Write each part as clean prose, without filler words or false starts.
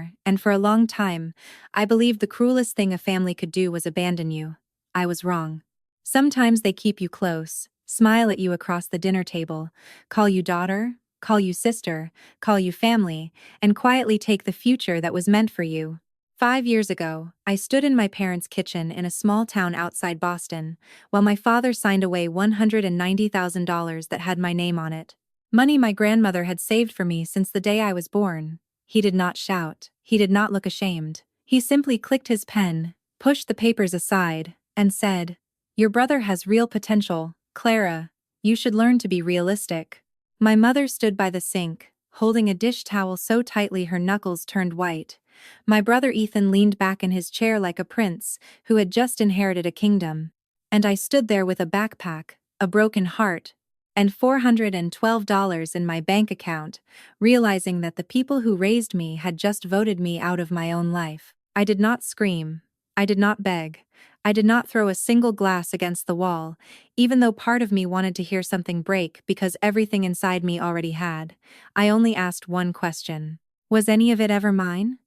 are, and for a long time, I believed the cruelest thing a family could do was abandon you. I was wrong. Sometimes they keep you close, smile at you across the dinner table, call you daughter, call you sister, call you family, and quietly take the future that was meant for you. 5 years ago, I stood in my parents' kitchen in a small town outside Boston, while my father signed away $190,000 that had my name on it. Money my grandmother had saved for me since the day I was born. He did not shout. He did not look ashamed. He simply clicked his pen, pushed the papers aside, and said, "Your brother has real potential, Clara. You should learn to be realistic." My mother stood by the sink, holding a dish towel so tightly her knuckles turned white. My brother Ethan leaned back in his chair like a prince who had just inherited a kingdom. And I stood there with a backpack, a broken heart, and $412 in my bank account, realizing that the people who raised me had just voted me out of my own life. I did not scream. I did not beg. I did not throw a single glass against the wall, even though part of me wanted to hear something break because everything inside me already had. I only asked one question. Was any of it ever mine?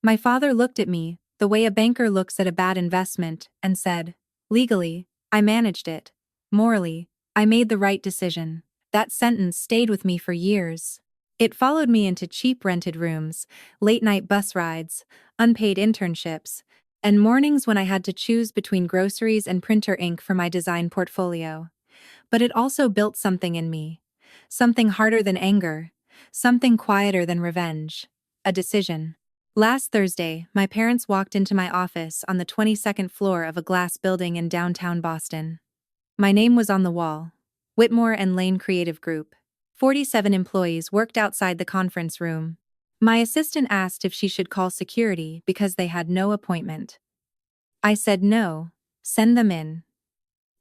My father looked at me, the way a banker looks at a bad investment, and said, "Legally, I managed it. Morally, I made the right decision." That sentence stayed with me for years. It followed me into cheap rented rooms, late-night bus rides, unpaid internships, and mornings when I had to choose between groceries and printer ink for my design portfolio. But it also built something in me. Something harder than anger. Something quieter than revenge. A decision. Last Thursday, my parents walked into my office on the 22nd floor of a glass building in downtown Boston. My name was on the wall. Whitmore and Lane Creative Group. 47 employees worked outside the conference room. My assistant asked if she should call security because they had no appointment. I said no. Send them in.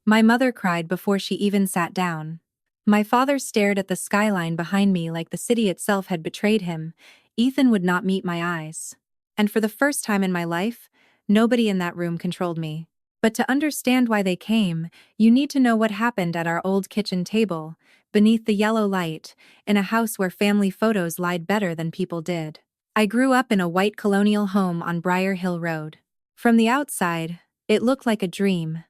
My mother cried before she even sat down. My father stared at the skyline behind me like the city itself had betrayed him. Ethan would not meet my eyes. And for the first time in my life, nobody in that room controlled me. But to understand why they came, you need to know what happened at our old kitchen table, beneath the yellow light, in a house where family photos lied better than people did. I grew up in a white colonial home on Briar Hill Road. From the outside, it looked like a dream.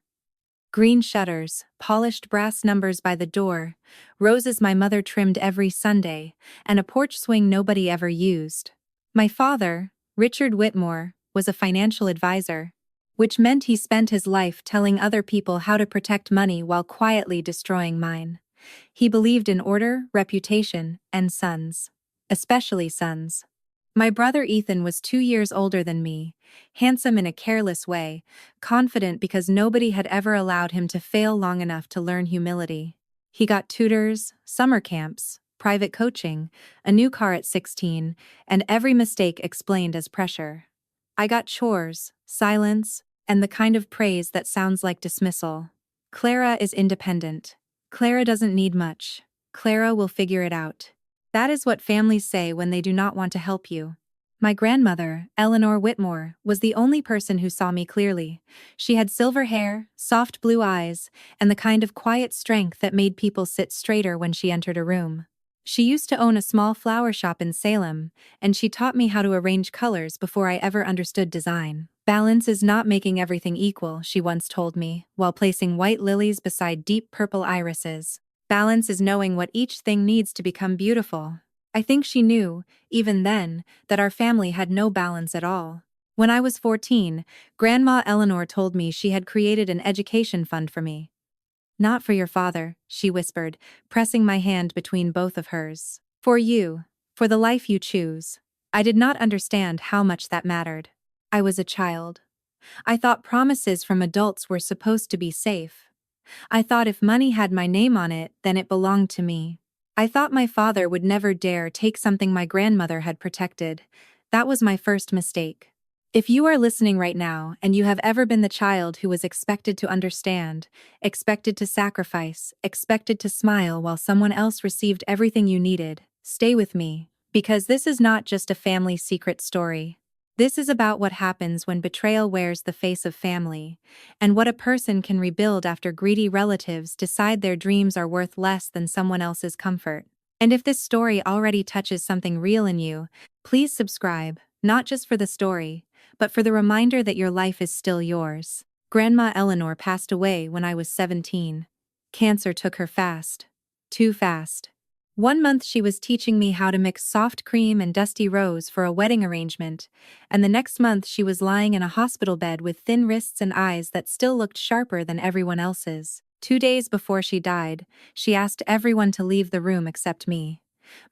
Green shutters, polished brass numbers by the door, roses my mother trimmed every Sunday, and a porch swing nobody ever used. My father, Richard Whitmore, was a financial advisor, which meant he spent his life telling other people how to protect money while quietly destroying mine. He believed in order, reputation, and sons. Especially sons. My brother Ethan was 2 years older than me, handsome in a careless way, confident because nobody had ever allowed him to fail long enough to learn humility. He got tutors, summer camps, private coaching, a new car at 16, and every mistake explained as pressure. I got chores, silence, and the kind of praise that sounds like dismissal. Clara is independent. Clara doesn't need much. Clara will figure it out. That is what families say when they do not want to help you. My grandmother, Eleanor Whitmore, was the only person who saw me clearly. She had silver hair, soft blue eyes, and the kind of quiet strength that made people sit straighter when she entered a room. She used to own a small flower shop in Salem, and she taught me how to arrange colors before I ever understood design. "Balance is not making everything equal," she once told me, while placing white lilies beside deep purple irises. "Balance is knowing what each thing needs to become beautiful." I think she knew, even then, that our family had no balance at all. When I was 14, Grandma Eleanor told me she had created an education fund for me. "Not for your father," she whispered, pressing my hand between both of hers. "For you, for the life you choose." I did not understand how much that mattered. I was a child. I thought promises from adults were supposed to be safe. I thought if money had my name on it, then it belonged to me. I thought my father would never dare take something my grandmother had protected. That was my first mistake. If you are listening right now and you have ever been the child who was expected to understand, expected to sacrifice, expected to smile while someone else received everything you needed, stay with me, because this is not just a family secret story. This is about what happens when betrayal wears the face of family, and what a person can rebuild after greedy relatives decide their dreams are worth less than someone else's comfort. And if this story already touches something real in you, please subscribe, Not just for the story, but for the reminder that your life is still yours. Grandma Eleanor passed away when I was 17. Cancer took her fast. Too fast. 1 month she was teaching me how to mix soft cream and dusty rose for a wedding arrangement, and the next month she was lying in a hospital bed with thin wrists and eyes that still looked sharper than everyone else's. 2 days before she died, she asked everyone to leave the room except me.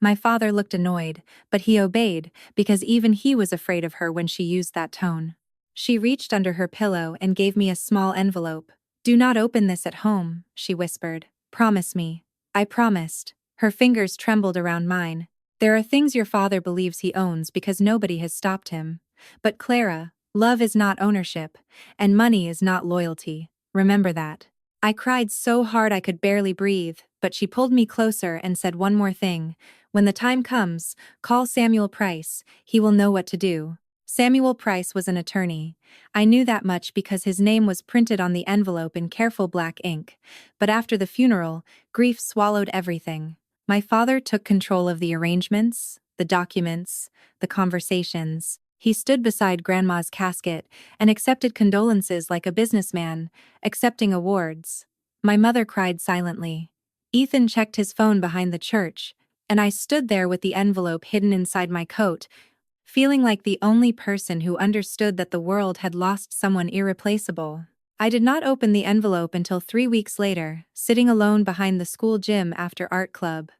My father looked annoyed, but he obeyed, because even he was afraid of her when she used that tone. She reached under her pillow and gave me a small envelope. "Do not open this at home," she whispered. "Promise me." I promised. Her fingers trembled around mine. "There are things your father believes he owns because nobody has stopped him. But Clara, love is not ownership, and money is not loyalty. Remember that." I cried so hard I could barely breathe, but she pulled me closer and said one more thing. "When the time comes, call Samuel Price. He will know what to do." Samuel Price was an attorney. I knew that much because his name was printed on the envelope in careful black ink. But after the funeral, grief swallowed everything. My father took control of the arrangements, the documents, the conversations. He stood beside Grandma's casket and accepted condolences like a businessman, accepting awards. My mother cried silently. Ethan checked his phone behind the church, and I stood there with the envelope hidden inside my coat, feeling like the only person who understood that the world had lost someone irreplaceable. I did not open the envelope until 3 weeks later, sitting alone behind the school gym after art club.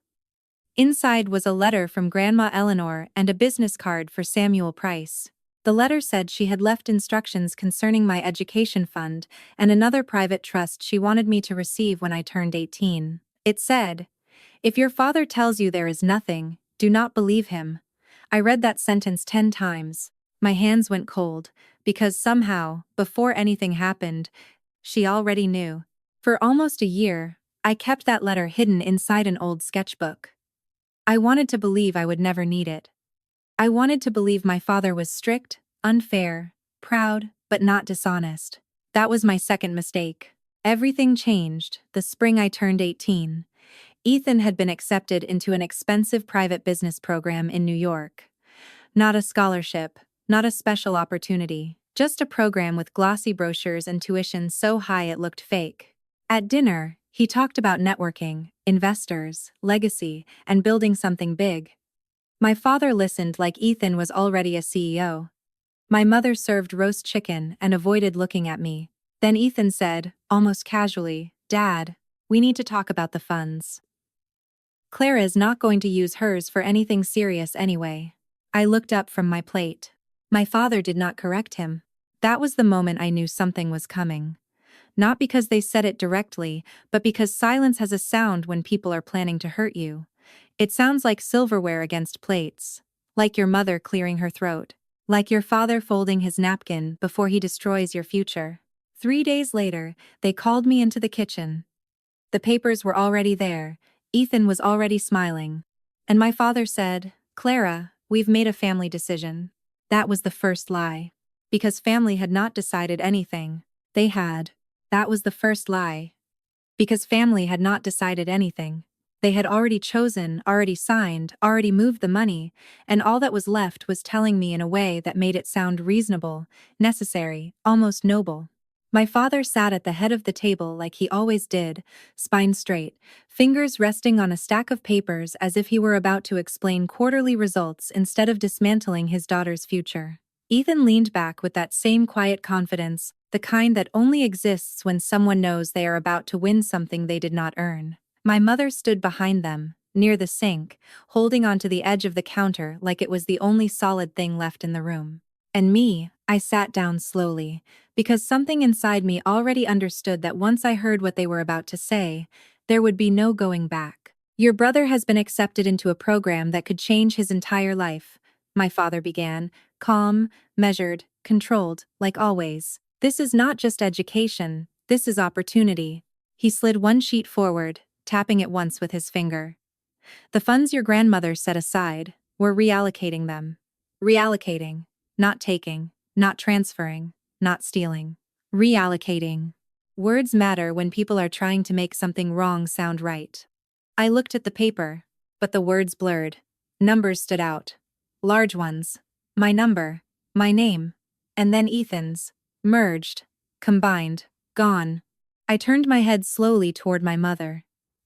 Inside was a letter from Grandma Eleanor and a business card for Samuel Price. The letter said she had left instructions concerning my education fund and another private trust she wanted me to receive when I turned 18. It said, "If your father tells you there is nothing, do not believe him." I read that sentence 10 times. My hands went cold, because somehow, before anything happened, she already knew. For almost a year, I kept that letter hidden inside an old sketchbook. I wanted to believe I would never need it. I wanted to believe my father was strict, unfair, proud, but not dishonest. That was my second mistake. Everything changed the spring I turned 18. Ethan had been accepted into an expensive private business program in New York. Not a scholarship, not a special opportunity, just a program with glossy brochures and tuition so high it looked fake. At dinner, he talked about networking, investors, legacy, and building something big. My father listened like Ethan was already a CEO. My mother served roast chicken and avoided looking at me. Then Ethan said, almost casually, "Dad, we need to talk about the funds. Clara is not going to use hers for anything serious anyway." I looked up from my plate. My father did not correct him. That was the moment I knew something was coming. Not because they said it directly, but because silence has a sound when people are planning to hurt you. It sounds like silverware against plates. Like your mother clearing her throat. Like your father folding his napkin before he destroys your future. 3 days later, they called me into the kitchen. The papers were already there. Ethan was already smiling. And my father said, "Clara, we've made a family decision." That was the first lie. Because family had not decided anything. They had. That was the first lie. Because family had not decided anything. They had already chosen, already signed, already moved the money, and all that was left was telling me in a way that made it sound reasonable, necessary, almost noble. My father sat at the head of the table like he always did, spine straight, fingers resting on a stack of papers as if he were about to explain quarterly results instead of dismantling his daughter's future. Ethan leaned back with that same quiet confidence, the kind that only exists when someone knows they are about to win something they did not earn. My mother stood behind them, near the sink, holding onto the edge of the counter like it was the only solid thing left in the room. And me, I sat down slowly, because something inside me already understood that once I heard what they were about to say, there would be no going back. "Your brother has been accepted into a program that could change his entire life," my father began, calm, measured, controlled, like always. "This is not just education, this is opportunity." He slid one sheet forward, tapping it once with his finger. "The funds your grandmother set aside, we're reallocating them. Reallocating. Not taking, not transferring, not stealing. Reallocating." Words matter when people are trying to make something wrong sound right. I looked at the paper, but the words blurred. Numbers stood out. Large ones. My number, my name, and then Ethan's. Merged, combined, gone. I turned my head slowly toward my mother.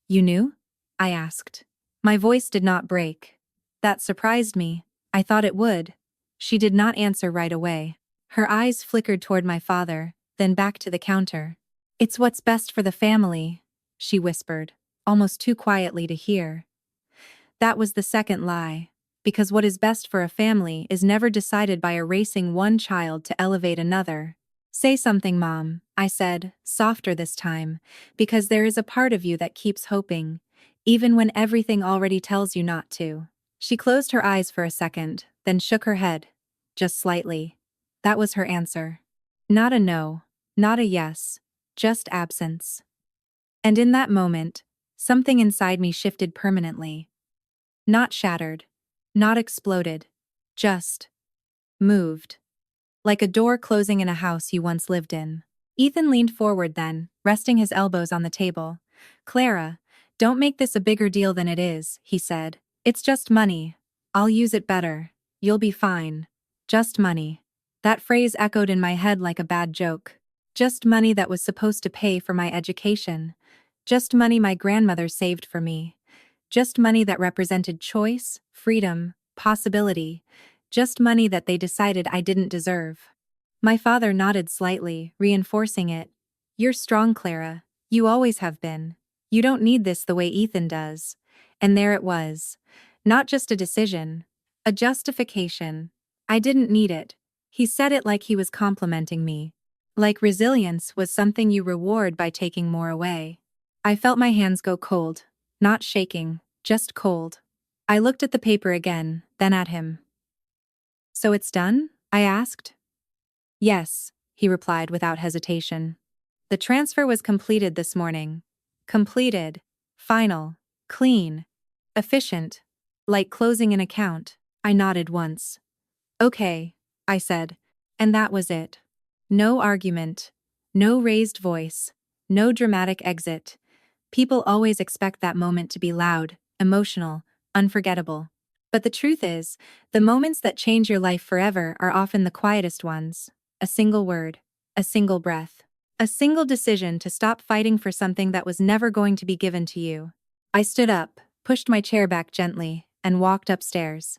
You knew? I asked. My voice did not break. That surprised me. I thought it would. She did not answer right away. Her eyes flickered toward my father, then back to the counter. It's what's best for the family, she whispered, almost too quietly to hear. That was the second lie, because what is best for a family is never decided by erasing one child to elevate another. Say something, Mom, I said, softer this time, because there is a part of you that keeps hoping, even when everything already tells you not to. She closed her eyes for a second, then shook her head. Just slightly. That was her answer. Not a no, not a yes, just absence. And in that moment, something inside me shifted permanently. Not shattered, not exploded, just moved. Like a door closing in a house you once lived in. Ethan leaned forward then, resting his elbows on the table. Clara, don't make this a bigger deal than it is, he said. It's just money. I'll use it better. You'll be fine. Just money. That phrase echoed in my head like a bad joke. Just money that was supposed to pay for my education. Just money my grandmother saved for me. Just money that represented choice, freedom, possibility. Just money that they decided I didn't deserve. My father nodded slightly, reinforcing it. You're strong, Clara. You always have been. You don't need this the way Ethan does. And there it was. Not just a decision. A justification. I didn't need it. He said it like he was complimenting me. Like resilience was something you reward by taking more away. I felt my hands go cold. Not shaking, just cold. I looked at the paper again, then at him. So it's done? I asked. Yes, he replied without hesitation. The transfer was completed this morning. Completed. Final. Clean. Efficient. Like closing an account. I nodded once. Okay, I said. And that was it. No argument. No raised voice. No dramatic exit. People always expect that moment to be loud, emotional, unforgettable. But the truth is, the moments that change your life forever are often the quietest ones. A single word. A single breath. A single decision to stop fighting for something that was never going to be given to you. I stood up, pushed my chair back gently, and walked upstairs.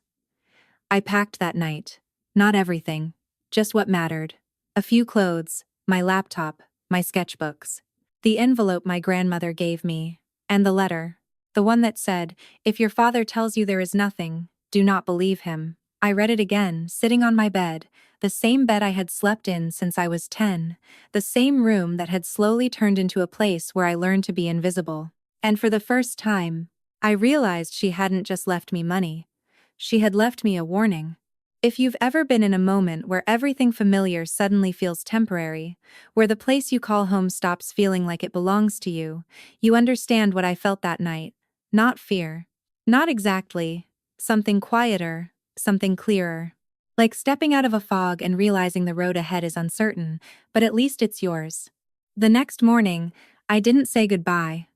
I packed that night. Not everything. Just what mattered. A few clothes, my laptop, my sketchbooks. The envelope my grandmother gave me. And the letter. The one that said, if your father tells you there is nothing, do not believe him. I read it again, sitting on my bed, the same bed I had slept in since I was 10, the same room that had slowly turned into a place where I learned to be invisible. And for the first time, I realized she hadn't just left me money. She had left me a warning. If you've ever been in a moment where everything familiar suddenly feels temporary, where the place you call home stops feeling like it belongs to you, you understand what I felt that night. Not fear. Not exactly. Something quieter, something clearer. Like stepping out of a fog and realizing the road ahead is uncertain, but at least it's yours. The next morning, I didn't say goodbye.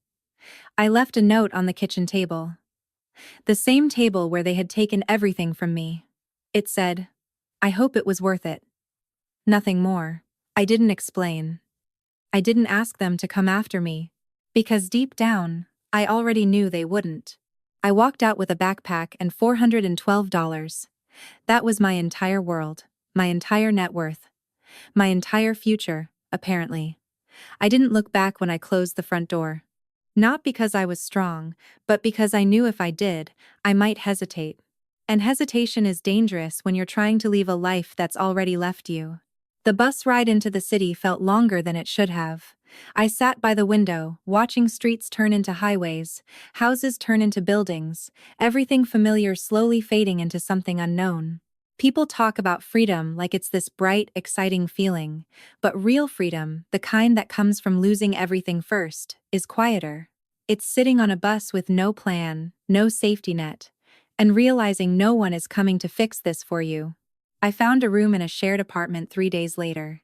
I left a note on the kitchen table. The same table where they had taken everything from me. It said, I hope it was worth it. Nothing more. I didn't explain. I didn't ask them to come after me. Because deep down, I already knew they wouldn't. I walked out with a backpack and $412. That was my entire world, my entire net worth, my entire future, apparently. I didn't look back when I closed the front door. Not because I was strong, but because I knew if I did, I might hesitate. And hesitation is dangerous when you're trying to leave a life that's already left you. The bus ride into the city felt longer than it should have. I sat by the window, watching streets turn into highways, houses turn into buildings, everything familiar slowly fading into something unknown. People talk about freedom like it's this bright, exciting feeling, but real freedom, the kind that comes from losing everything first, is quieter. It's sitting on a bus with no plan, no safety net, and realizing no one is coming to fix this for you. I found a room in a shared apartment 3 days later.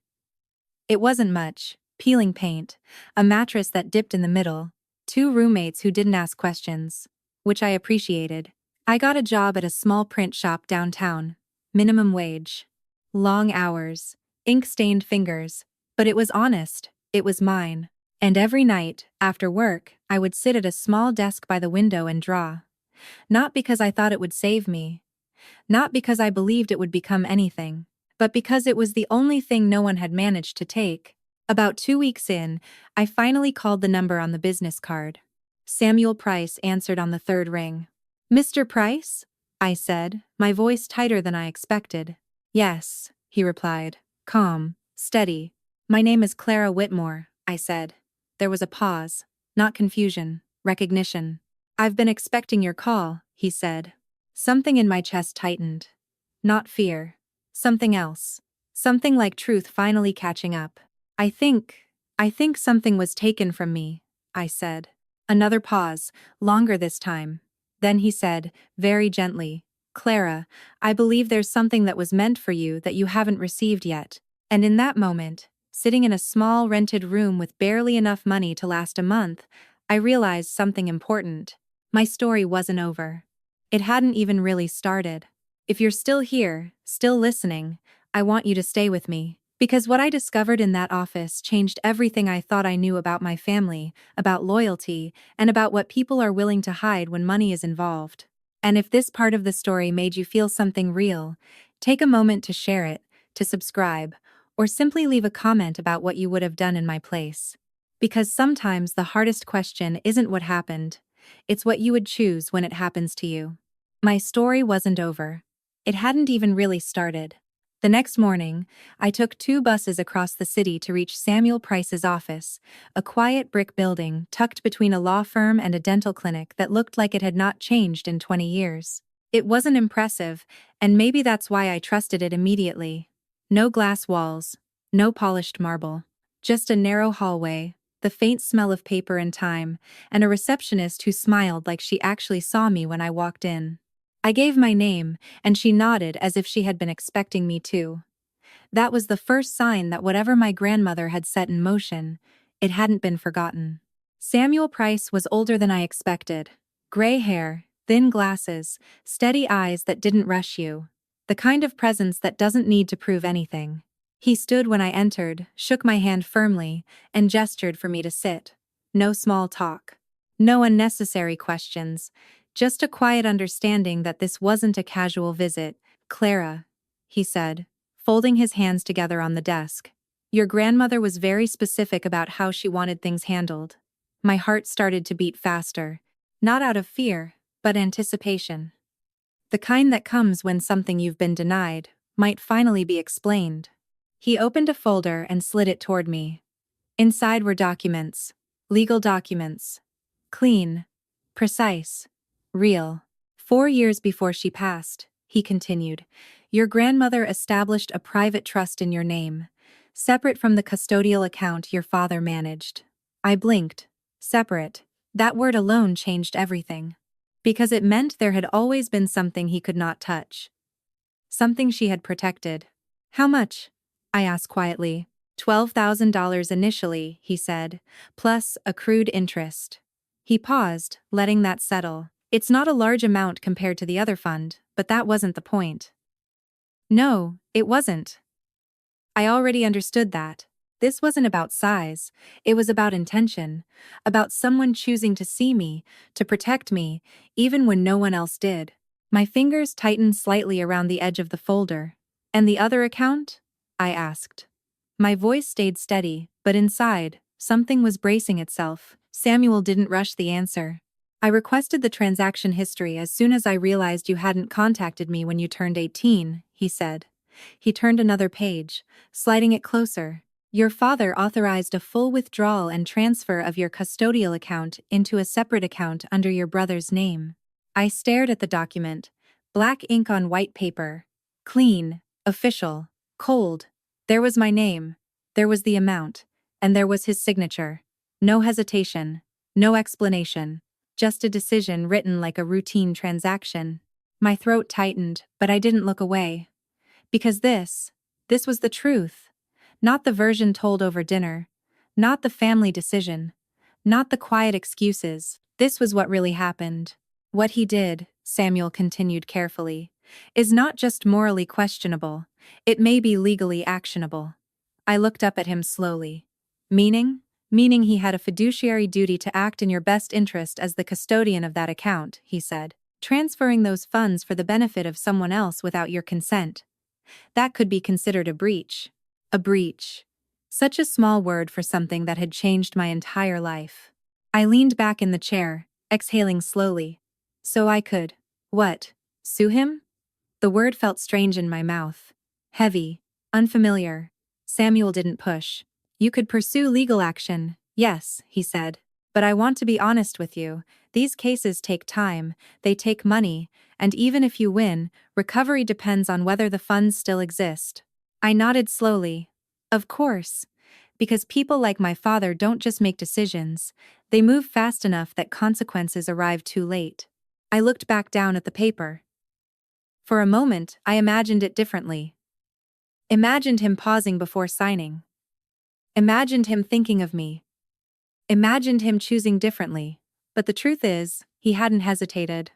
It wasn't much. Peeling paint, a mattress that dipped in the middle, 2 roommates who didn't ask questions, which I appreciated. I got a job at a small print shop downtown, minimum wage. Long hours, ink-stained fingers. But it was honest, it was mine. And every night, after work, I would sit at a small desk by the window and draw. Not because I thought it would save me. Not because I believed it would become anything. But because it was the only thing no one had managed to take. About 2 weeks in, I finally called the number on the business card. Samuel Price answered on the third ring. "Mr. Price?" I said, my voice tighter than I expected. "Yes," he replied, calm, steady. "My name is Clara Whitmore," I said. There was a pause, not confusion, recognition. "I've been expecting your call," he said. Something in my chest tightened. Not fear. Something else. Something like truth finally catching up. I think something was taken from me," I said. Another pause, longer this time. Then he said, very gently, "Clara, I believe there's something that was meant for you that you haven't received yet." And in that moment, sitting in a small rented room with barely enough money to last a month, I realized something important. My story wasn't over. It hadn't even really started. If you're still here, still listening, I want you to stay with me. Because what I discovered in that office changed everything I thought I knew about my family, about loyalty, and about what people are willing to hide when money is involved. And if this part of the story made you feel something real, take a moment to share it, to subscribe, or simply leave a comment about what you would have done in my place. Because sometimes the hardest question isn't what happened, it's what you would choose when it happens to you. My story wasn't over. It hadn't even really started. The next morning, I took 2 buses across the city to reach Samuel Price's office, a quiet brick building tucked between a law firm and a dental clinic that looked like it had not changed in 20 years. It wasn't impressive, and maybe that's why I trusted it immediately. No glass walls, no polished marble, just a narrow hallway, the faint smell of paper and time, and a receptionist who smiled like she actually saw me when I walked in. I gave my name, and she nodded as if she had been expecting me to. That was the first sign that whatever my grandmother had set in motion, it hadn't been forgotten. Samuel Price was older than I expected. Gray hair, thin glasses, steady eyes that didn't rush you. The kind of presence that doesn't need to prove anything. He stood when I entered, shook my hand firmly, and gestured for me to sit. No small talk. No unnecessary questions. Just a quiet understanding that this wasn't a casual visit. "Clara," he said, folding his hands together on the desk. "Your grandmother was very specific about how she wanted things handled." My heart started to beat faster. Not out of fear, but anticipation. The kind that comes when something you've been denied might finally be explained. He opened a folder and slid it toward me. Inside were documents. Legal documents. Clean. Precise. Real. 4 years before she passed, he continued, your grandmother established a private trust in your name, separate from the custodial account your father managed. I blinked. Separate. That word alone changed everything. Because it meant there had always been something he could not touch. Something she had protected. "How much?" I asked quietly. $12,000 initially, he said, plus accrued interest. He paused, letting that settle. It's not a large amount compared to the other fund, but that wasn't the point. No, it wasn't. I already understood that. This wasn't about size, it was about intention, about someone choosing to see me, to protect me, even when no one else did. My fingers tightened slightly around the edge of the folder. "And the other account?" I asked. My voice stayed steady, but inside, something was bracing itself. Samuel didn't rush the answer. "I requested the transaction history as soon as I realized you hadn't contacted me when you turned 18, he said. He turned another page, sliding it closer. "Your father authorized a full withdrawal and transfer of your custodial account into a separate account under your brother's name." I stared at the document. Black ink on white paper. Clean, official, cold. There was my name. There was the amount. And there was his signature. No hesitation. No explanation. Just a decision written like a routine transaction. My throat tightened, but I didn't look away. Because this was the truth. Not the version told over dinner. Not the family decision. Not the quiet excuses. This was what really happened. What he did, Samuel continued carefully, is not just morally questionable, it may be legally actionable. I looked up at him slowly. Meaning? Meaning he had a fiduciary duty to act in your best interest as the custodian of that account, he said. Transferring those funds for the benefit of someone else without your consent. That could be considered a breach. A breach. Such a small word for something that had changed my entire life. I leaned back in the chair, exhaling slowly. So I could. What? Sue him? The word felt strange in my mouth. Heavy. Unfamiliar. Samuel didn't push. You could pursue legal action, yes, he said. But I want to be honest with you. These cases take time, they take money, and even if you win, recovery depends on whether the funds still exist. I nodded slowly. Of course. Because people like my father don't just make decisions, they move fast enough that consequences arrive too late. I looked back down at the paper. For a moment, I imagined it differently. Imagined him pausing before signing. Imagined him thinking of me. Imagined him choosing differently. But the truth is, he hadn't hesitated.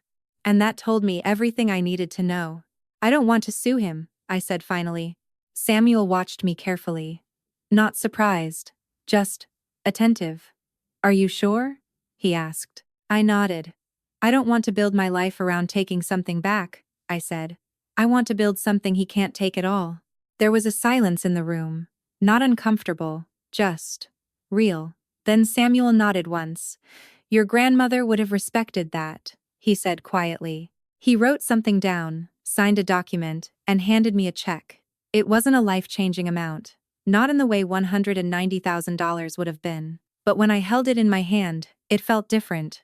And that told me everything I needed to know. I don't want to sue him, I said finally. Samuel watched me carefully. Not surprised. Just attentive. Are you sure? He asked. I nodded. I don't want to build my life around taking something back, I said. I want to build something he can't take at all. There was a silence in the room. Not uncomfortable, just real. Then Samuel nodded once. Your grandmother would have respected that, he said quietly. He wrote something down, signed a document, and handed me a check. It wasn't a life-changing amount. Not in the way $190,000 would have been. But when I held it in my hand, it felt different.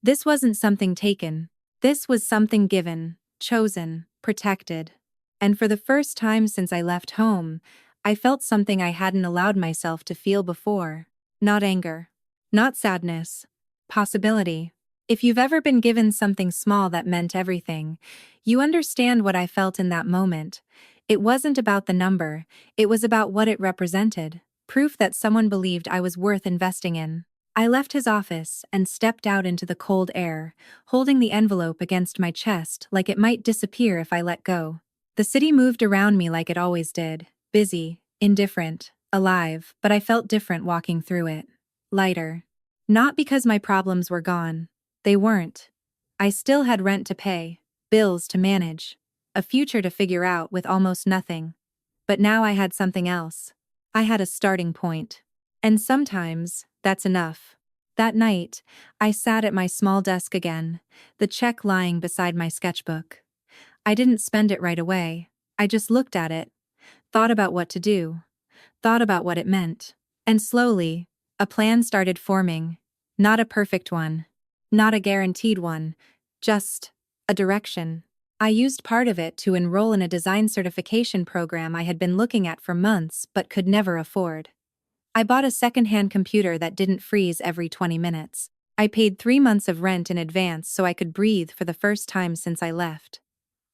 This wasn't something taken. This was something given, chosen, protected. And for the first time since I left home, I felt something I hadn't allowed myself to feel before. Not anger. Not sadness. Possibility. If you've ever been given something small that meant everything, you understand what I felt in that moment. It wasn't about the number, it was about what it represented. Proof that someone believed I was worth investing in. I left his office and stepped out into the cold air, holding the envelope against my chest like it might disappear if I let go. The city moved around me like it always did. Busy, indifferent, alive, but I felt different walking through it. Lighter. Not because my problems were gone. They weren't. I still had rent to pay, bills to manage, a future to figure out with almost nothing. But now I had something else. I had a starting point. And sometimes, that's enough. That night, I sat at my small desk again, the check lying beside my sketchbook. I didn't spend it right away. I just looked at it, thought about what to do, thought about what it meant. And slowly, a plan started forming. Not a perfect one. Not a guaranteed one. Just a direction. I used part of it to enroll in a design certification program I had been looking at for months but could never afford. I bought a second-hand computer that didn't freeze every 20 minutes. I paid 3 months of rent in advance so I could breathe for the first time since I left.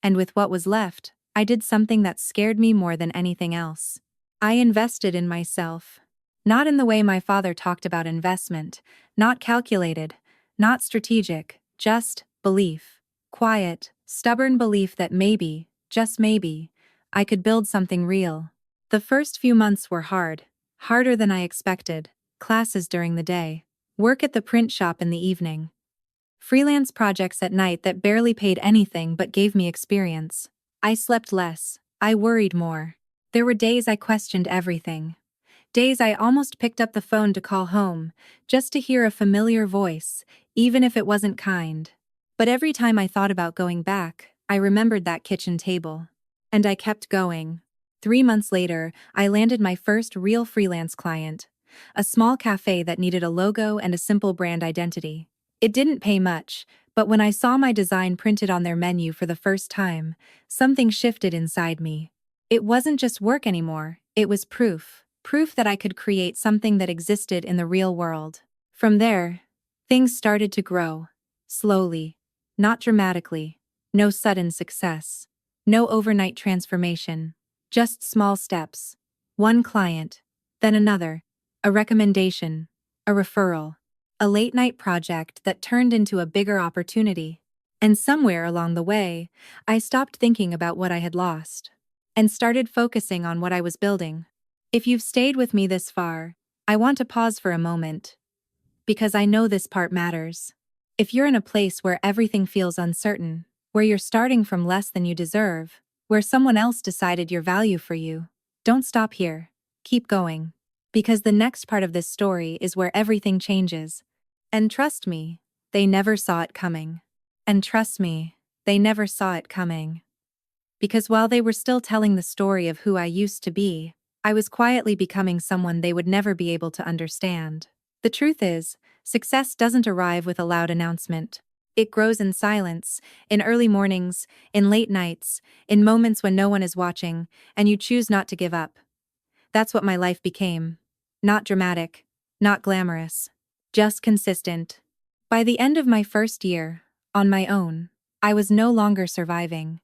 And with what was left, I did something that scared me more than anything else. I invested in myself. Not in the way my father talked about investment, not calculated, not strategic, just belief. Quiet, stubborn belief that maybe, just maybe, I could build something real. The first few months were hard, harder than I expected. Classes during the day, work at the print shop in the evening. Freelance projects at night that barely paid anything but gave me experience. I slept less, I worried more. There were days I questioned everything. Days I almost picked up the phone to call home, just to hear a familiar voice, even if it wasn't kind. But every time I thought about going back, I remembered that kitchen table. And I kept going. 3 months later, I landed my first real freelance client. A small cafe that needed a logo and a simple brand identity. It didn't pay much, but when I saw my design printed on their menu for the first time, something shifted inside me. It wasn't just work anymore, it was proof. Proof that I could create something that existed in the real world. From there, things started to grow. Slowly. Not dramatically. No sudden success. No overnight transformation. Just small steps. One client. Then another. A recommendation. A referral. A late-night project that turned into a bigger opportunity. And somewhere along the way, I stopped thinking about what I had lost and started focusing on what I was building. If you've stayed with me this far, I want to pause for a moment, because I know this part matters. If you're in a place where everything feels uncertain, where you're starting from less than you deserve, where someone else decided your value for you, don't stop here. Keep going. Because the next part of this story is where everything changes. And trust me, they never saw it coming. And trust me, they never saw it coming. Because while they were still telling the story of who I used to be, I was quietly becoming someone they would never be able to understand. The truth is, success doesn't arrive with a loud announcement. It grows in silence, in early mornings, in late nights, in moments when no one is watching, and you choose not to give up. That's what my life became. Not dramatic, not glamorous, just consistent. By the end of my first year, on my own, I was no longer surviving.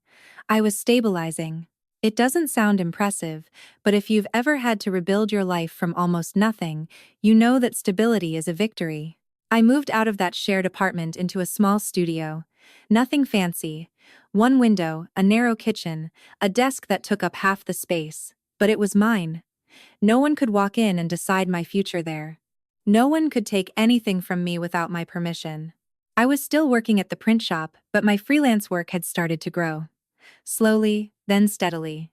I was stabilizing. It doesn't sound impressive, but if you've ever had to rebuild your life from almost nothing, you know that stability is a victory. I moved out of that shared apartment into a small studio. Nothing fancy. One window, a narrow kitchen, a desk that took up half the space. But it was mine. No one could walk in and decide my future there. No one could take anything from me without my permission. I was still working at the print shop, but my freelance work had started to grow. Slowly, then steadily.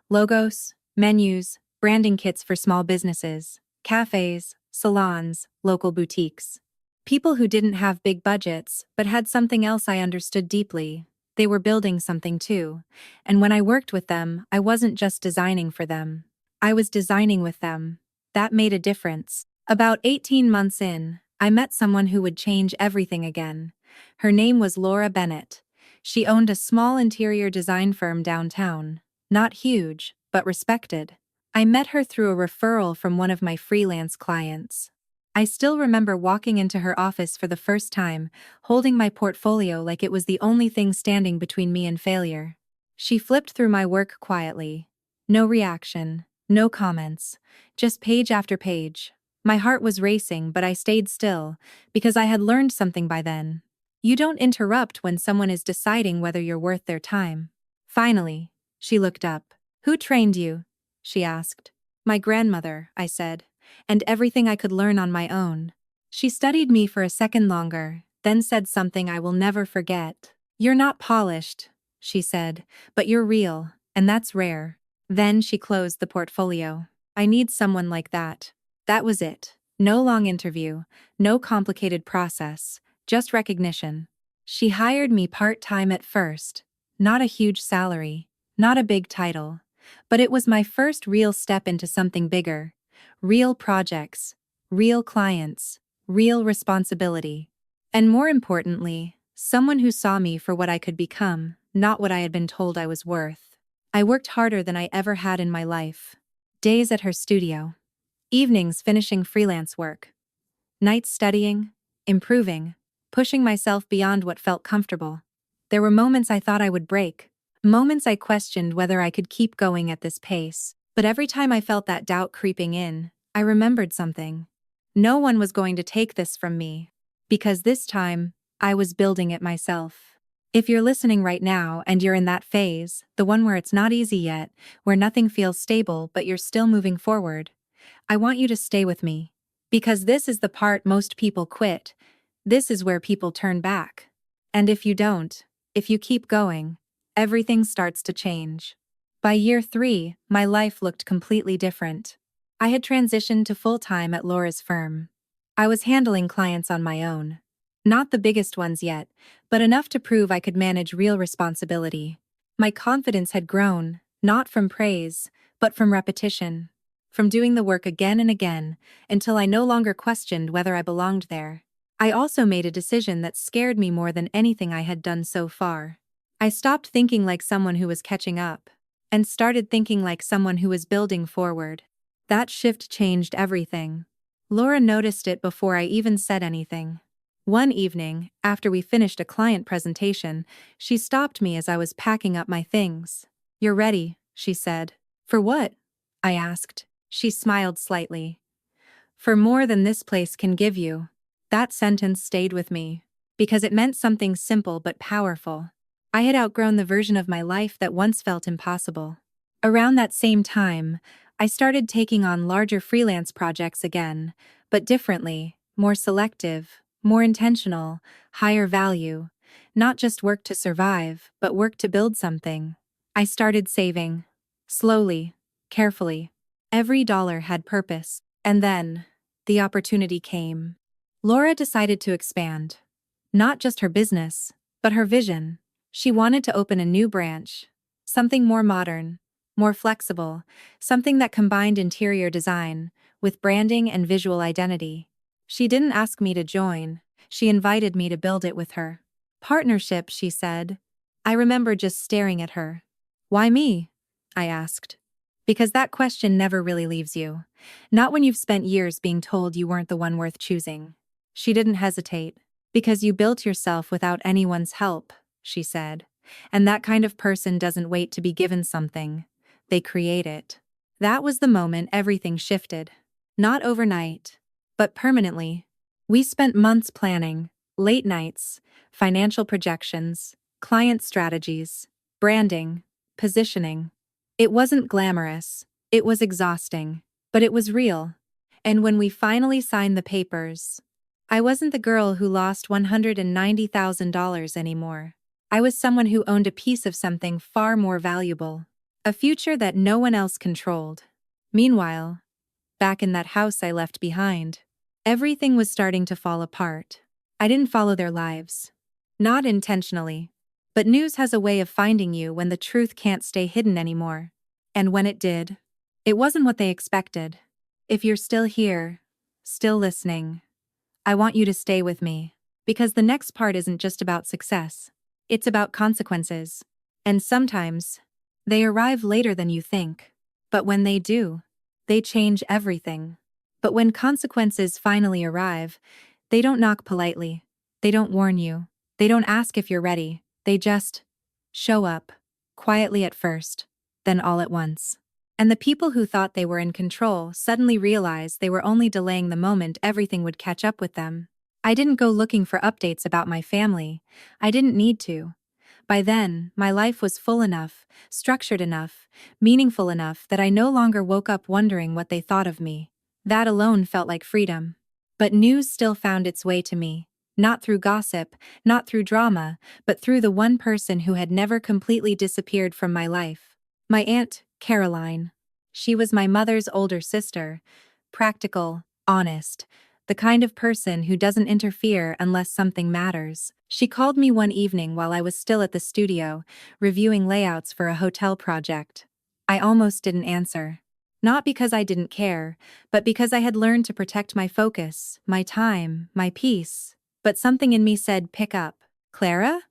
Logos, menus, branding kits for small businesses, cafes, salons, local boutiques. People who didn't have big budgets, but had something else I understood deeply. They were building something too. And when I worked with them, I wasn't just designing for them. I was designing with them. That made a difference. About 18 months in, I met someone who would change everything again. Her name was Laura Bennett. She owned a small interior design firm downtown. Not huge, but respected. I met her through a referral from one of my freelance clients. I still remember walking into her office for the first time, holding my portfolio like it was the only thing standing between me and failure. She flipped through my work quietly. No reaction, no comments, just page after page. My heart was racing, but I stayed still, because I had learned something by then. You don't interrupt when someone is deciding whether you're worth their time. Finally, she looked up. "Who trained you?" she asked. "My grandmother," I said, "and everything I could learn on my own." She studied me for a second longer, then said something I will never forget. "You're not polished," she said, "but you're real, and that's rare." Then she closed the portfolio. I need someone like that. That was it. No long interview, no complicated process, just recognition. She hired me part-time at first. Not a huge salary, not a big title. But it was my first real step into something bigger. Real projects, real clients, real responsibility. And more importantly, someone who saw me for what I could become, not what I had been told I was worth. I worked harder than I ever had in my life. Days at her studio. Evenings finishing freelance work. Nights studying, improving, pushing myself beyond what felt comfortable. There were moments I thought I would break. Moments I questioned whether I could keep going at this pace. But every time I felt that doubt creeping in, I remembered something. No one was going to take this from me. Because this time, I was building it myself. If you're listening right now and you're in that phase, the one where it's not easy yet, where nothing feels stable but you're still moving forward, I want you to stay with me. Because this is the part most people quit. This is where people turn back. And if you don't, if you keep going, everything starts to change. By year 3, my life looked completely different. I had transitioned to full-time at Laura's firm. I was handling clients on my own. Not the biggest ones yet, but enough to prove I could manage real responsibility. My confidence had grown, not from praise, but from repetition. From doing the work again and again, until I no longer questioned whether I belonged there. I also made a decision that scared me more than anything I had done so far. I stopped thinking like someone who was catching up, and started thinking like someone who was building forward. That shift changed everything. Laura noticed it before I even said anything. One evening, after we finished a client presentation, she stopped me as I was packing up my things. "You're ready," she said. "For what?" I asked. She smiled slightly. "For more than this place can give you." That sentence stayed with me. because it meant something simple but powerful. I had outgrown the version of my life that once felt impossible. Around that same time, I started taking on larger freelance projects again, but differently, more selective, more intentional, higher value. Not just work to survive, but work to build something. I started saving. Slowly, carefully. Every dollar had purpose. And then, the opportunity came. Laura decided to expand. Not just her business, but her vision. She wanted to open a new branch. Something more modern, more flexible, something that combined interior design with branding and visual identity. She didn't ask me to join, she invited me to build it with her. Partnership, she said. I remember just staring at her. Why me? I asked. Because that question never really leaves you. Not when you've spent years being told you weren't the one worth choosing. She didn't hesitate. Because you built yourself without anyone's help, she said. And that kind of person doesn't wait to be given something. They create it. That was the moment everything shifted. Not overnight, but permanently. We spent months planning, late nights, financial projections, client strategies, branding, positioning. It wasn't glamorous, it was exhausting, but it was real. And when we finally signed the papers, I wasn't the girl who lost $190,000 anymore. I was someone who owned a piece of something far more valuable. A future that no one else controlled. Meanwhile, back in that house I left behind, everything was starting to fall apart. I didn't follow their lives. Not intentionally. But news has a way of finding you when the truth can't stay hidden anymore. And when it did, it wasn't what they expected. If you're still here, still listening, I want you to stay with me. Because the next part isn't just about success. It's about consequences. And sometimes, they arrive later than you think. But when they do, they change everything. But when consequences finally arrive, they don't knock politely. They don't warn you. They don't ask if you're ready. They just show up, quietly at first, then all at once. And the people who thought they were in control suddenly realize they were only delaying the moment everything would catch up with them. I didn't go looking for updates about my family. I didn't need to. By then, my life was full enough, structured enough, meaningful enough that I no longer woke up wondering what they thought of me. That alone felt like freedom. But news still found its way to me. Not through gossip, not through drama, but through the one person who had never completely disappeared from my life. My Aunt Caroline. She was my mother's older sister. Practical, honest, the kind of person who doesn't interfere unless something matters. She called me one evening while I was still at the studio, reviewing layouts for a hotel project. I almost didn't answer. Not because I didn't care, but because I had learned to protect my focus, my time, my peace. But something in me said, pick up. Clara?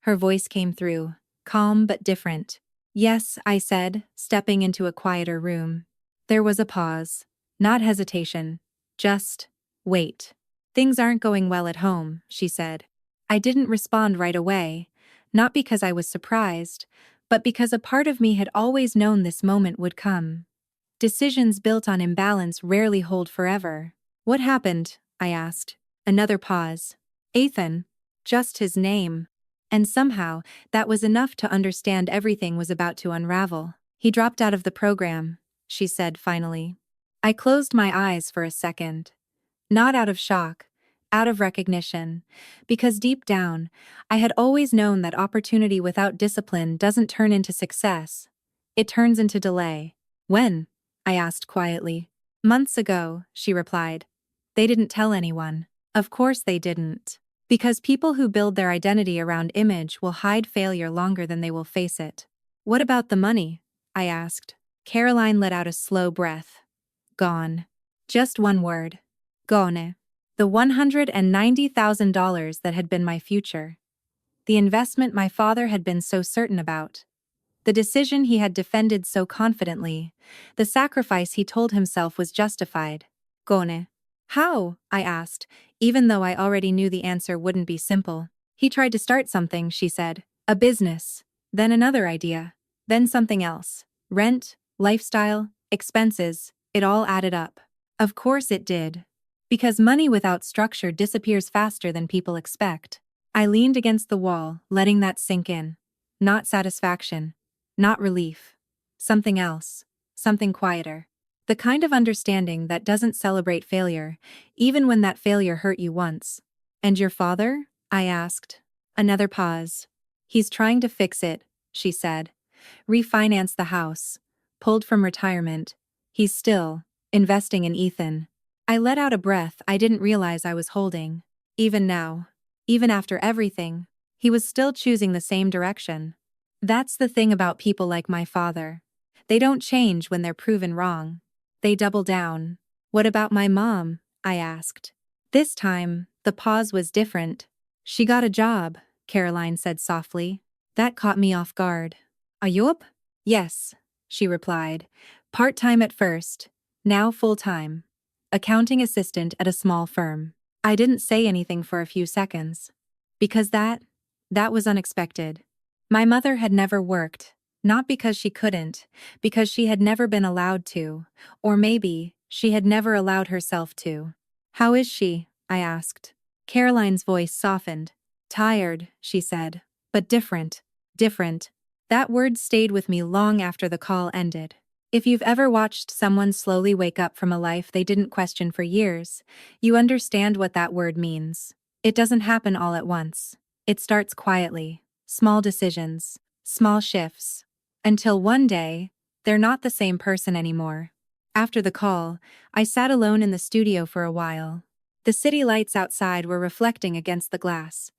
Her voice came through, calm but different. Yes, I said, stepping into a quieter room. There was a pause. Not hesitation. Just, wait. Things aren't going well at home, she said. I didn't respond right away, not because I was surprised, but because a part of me had always known this moment would come. Decisions built on imbalance rarely hold forever. What happened? I asked. Another pause. Ethan. Just his name. And somehow, that was enough to understand everything was about to unravel. He dropped out of the program, she said finally. I closed my eyes for a second. Not out of shock, out of recognition. Because deep down, I had always known that opportunity without discipline doesn't turn into success. It turns into delay. When? I asked quietly. Months ago, she replied. They didn't tell anyone. Of course they didn't. Because people who build their identity around image will hide failure longer than they will face it. What about the money? I asked. Caroline let out a slow breath. Gone. Just one word. Gone. The $190,000 that had been my future. The investment my father had been so certain about. The decision he had defended so confidently. The sacrifice he told himself was justified. Gone. How? I asked, even though I already knew the answer wouldn't be simple. He tried to start something, she said. A business. Then another idea. Then something else. Rent, lifestyle, expenses, it all added up. Of course it did. Because money without structure disappears faster than people expect. I leaned against the wall, letting that sink in. Not satisfaction. Not relief. Something else. Something quieter. The kind of understanding that doesn't celebrate failure, even when that failure hurt you once. And your father? I asked. Another pause. He's trying to fix it, she said. Refinance the house. Pulled from retirement. He's still investing in Ethan. I let out a breath I didn't realize I was holding. Even now. Even after everything. He was still choosing the same direction. That's the thing about people like my father. They don't change when they're proven wrong. They double down. What about my mom? I asked. This time, the pause was different. She got a job, Caroline said softly. That caught me off guard. A job? Yes, she replied. Part-time at first, now full-time. Accounting assistant at a small firm. I didn't say anything for a few seconds. Because that was unexpected. My mother had never worked, not because she couldn't, because she had never been allowed to, or maybe she had never allowed herself to. How is she? I asked. Caroline's voice softened. Tired, she said, but different. Different. That word stayed with me long after the call ended. If you've ever watched someone slowly wake up from a life they didn't question for years, you understand what that word means. It doesn't happen all at once. It starts quietly, small decisions, small shifts, until one day, they're not the same person anymore. After the call, I sat alone in the studio for a while. The city lights outside were reflecting against the glass.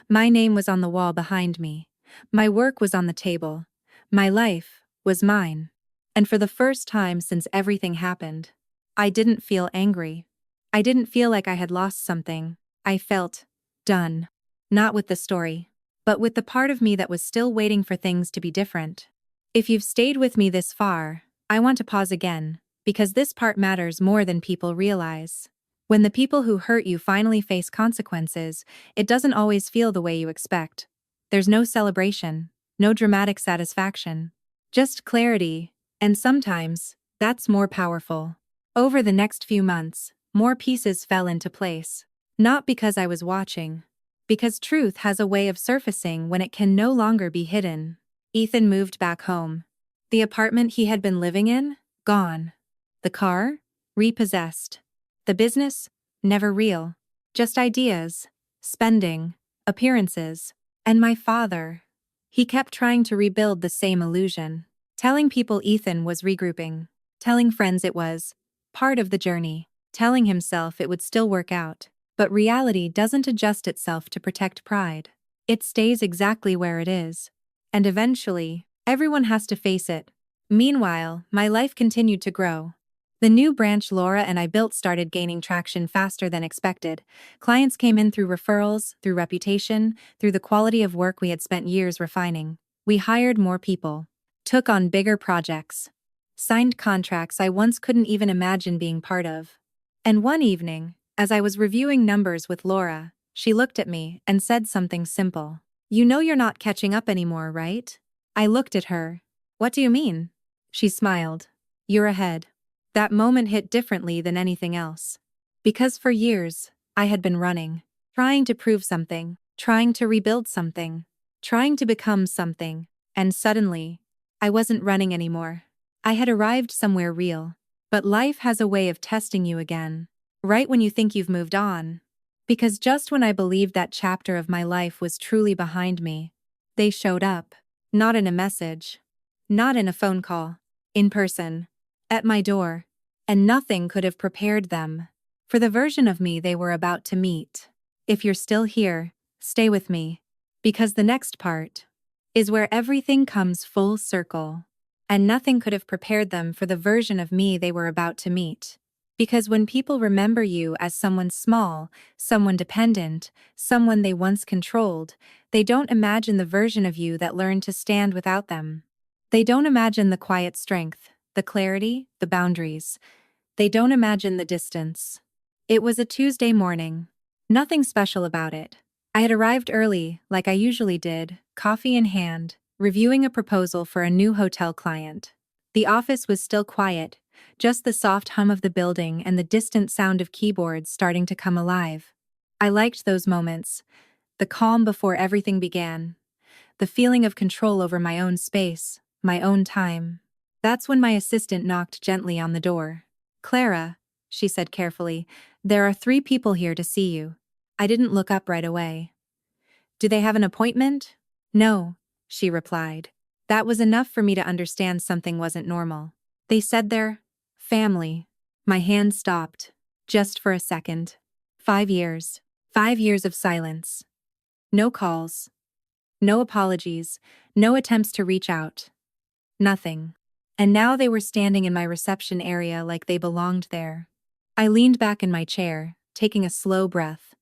My name was on the wall behind me. My work was on the table. My life was mine. And for the first time since everything happened, I didn't feel angry. I didn't feel like I had lost something. I felt done. Not with the story, but with the part of me that was still waiting for things to be different. If you've stayed with me this far, I want to pause again, because this part matters more than people realize. When the people who hurt you finally face consequences, it doesn't always feel the way you expect. There's no celebration, no dramatic satisfaction, just clarity, and sometimes, that's more powerful. Over the next few months, more pieces fell into place. Not because I was watching. Because truth has a way of surfacing when it can no longer be hidden. Ethan moved back home. The apartment he had been living in? Gone. The car? Repossessed. The business? Never real. Just ideas. Spending. Appearances. And my father. He kept trying to rebuild the same illusion. Telling people Ethan was regrouping. Telling friends it was part of the journey. Telling himself it would still work out. But reality doesn't adjust itself to protect pride. It stays exactly where it is. And eventually, everyone has to face it. Meanwhile, my life continued to grow. The new branch Laura and I built started gaining traction faster than expected. Clients came in through referrals, through reputation, through the quality of work we had spent years refining. We hired more people. Took on bigger projects. Signed contracts I once couldn't even imagine being part of. And one evening, as I was reviewing numbers with Laura, she looked at me and said something simple. You know you're not catching up anymore, right? I looked at her. What do you mean? She smiled. You're ahead. That moment hit differently than anything else. Because for years, I had been running, trying to prove something, trying to rebuild something, trying to become something, and suddenly, I wasn't running anymore. I had arrived somewhere real. But life has a way of testing you again. Right when you think you've moved on. Because just when I believed that chapter of my life was truly behind me, they showed up. Not in a message. Not in a phone call. In person. At my door. And nothing could have prepared them for the version of me they were about to meet. If you're still here, stay with me. Because the next part is where everything comes full circle. And nothing could have prepared them for the version of me they were about to meet. Because when people remember you as someone small, someone dependent, someone they once controlled, they don't imagine the version of you that learned to stand without them. They don't imagine the quiet strength, the clarity, the boundaries. They don't imagine the distance. It was a Tuesday morning. Nothing special about it. I had arrived early, like I usually did, coffee in hand, reviewing a proposal for a new hotel client. The office was still quiet, just the soft hum of the building and the distant sound of keyboards starting to come alive. I liked those moments. The calm before everything began. The feeling of control over my own space, my own time. That's when my assistant knocked gently on the door. "Clara," she said carefully, "there are 3 people here to see you." I didn't look up right away. "Do they have an appointment?" "No," she replied. That was enough for me to understand something wasn't normal. "They said they're family." My hand stopped, just for a second. 5 years. 5 years of silence. No calls. No apologies. No attempts to reach out. Nothing. And now they were standing in my reception area like they belonged there. I leaned back in my chair, taking a slow breath.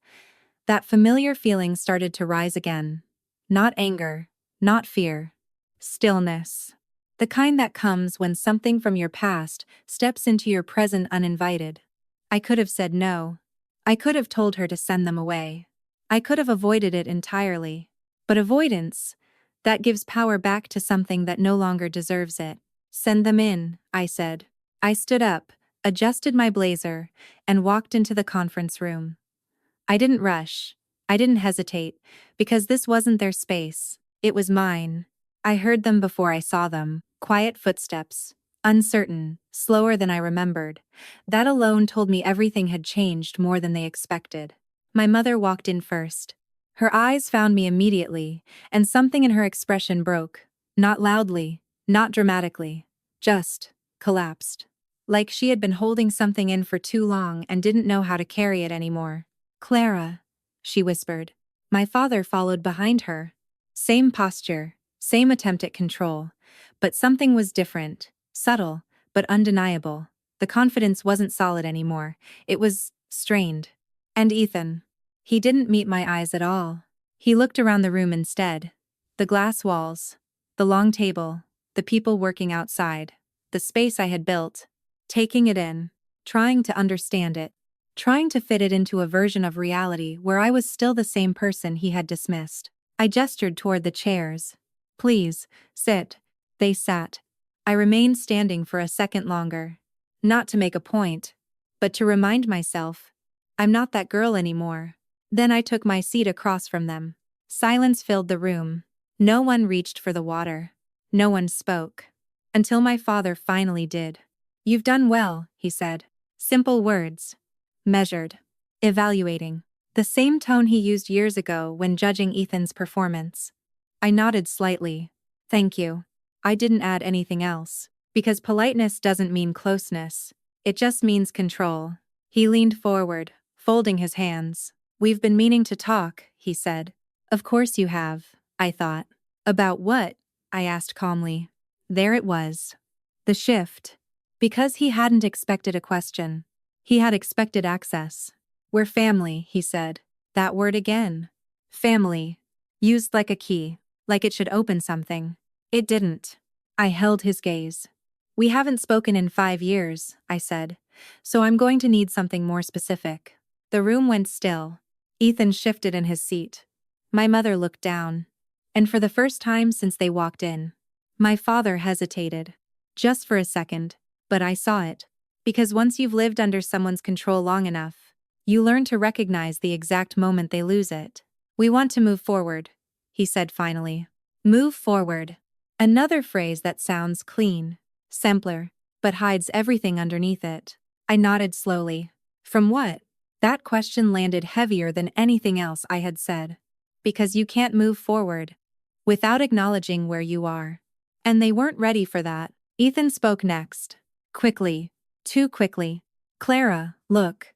That familiar feeling started to rise again. Not anger, not fear. Stillness. The kind that comes when something from your past steps into your present uninvited. I could have said no. I could have told her to send them away. I could have avoided it entirely. But avoidance, that gives power back to something that no longer deserves it. "Send them in," I said. I stood up, adjusted my blazer, and walked into the conference room. I didn't rush. I didn't hesitate, because this wasn't their space. It was mine. I heard them before I saw them, quiet footsteps, uncertain, slower than I remembered. That alone told me everything had changed more than they expected. My mother walked in first. Her eyes found me immediately, and something in her expression broke. Not loudly, not dramatically, just collapsed. Like she had been holding something in for too long and didn't know how to carry it anymore. "Clara," she whispered. My father followed behind her. Same posture, same attempt at control. But something was different, subtle, but undeniable. The confidence wasn't solid anymore. It was strained. And Ethan. He didn't meet my eyes at all. He looked around the room instead. The glass walls, the long table, the people working outside, the space I had built, taking it in, trying to understand it, trying to fit it into a version of reality where I was still the same person he had dismissed. I gestured toward the chairs. "Please, sit." They sat. I remained standing for a second longer. Not to make a point, but to remind myself, I'm not that girl anymore. Then I took my seat across from them. Silence filled the room. No one reached for the water. No one spoke. Until my father finally did. "You've done well," he said. Simple words. Measured. Evaluating. The same tone he used years ago when judging Ethan's performance. I nodded slightly. "Thank you." I didn't add anything else. Because politeness doesn't mean closeness. It just means control. He leaned forward, folding his hands. "We've been meaning to talk," he said. "Of course you have," I thought. "About what?" I asked calmly. There it was. The shift. Because he hadn't expected a question. He had expected access. "We're family," he said. That word again. Family. Used like a key. Like it should open something. It didn't. I held his gaze. "We haven't spoken in 5 years," I said. "So I'm going to need something more specific." The room went still. Ethan shifted in his seat. My mother looked down. And for the first time since they walked in, my father hesitated. Just for a second, but I saw it. Because once you've lived under someone's control long enough, you learn to recognize the exact moment they lose it. "We want to move forward," he said finally. Move forward. Another phrase that sounds clean, simpler, but hides everything underneath it. I nodded slowly. From what? That question landed heavier than anything else I had said. Because you can't move forward without acknowledging where you are. And they weren't ready for that. Ethan spoke next. Quickly. Too quickly. "Clara, look.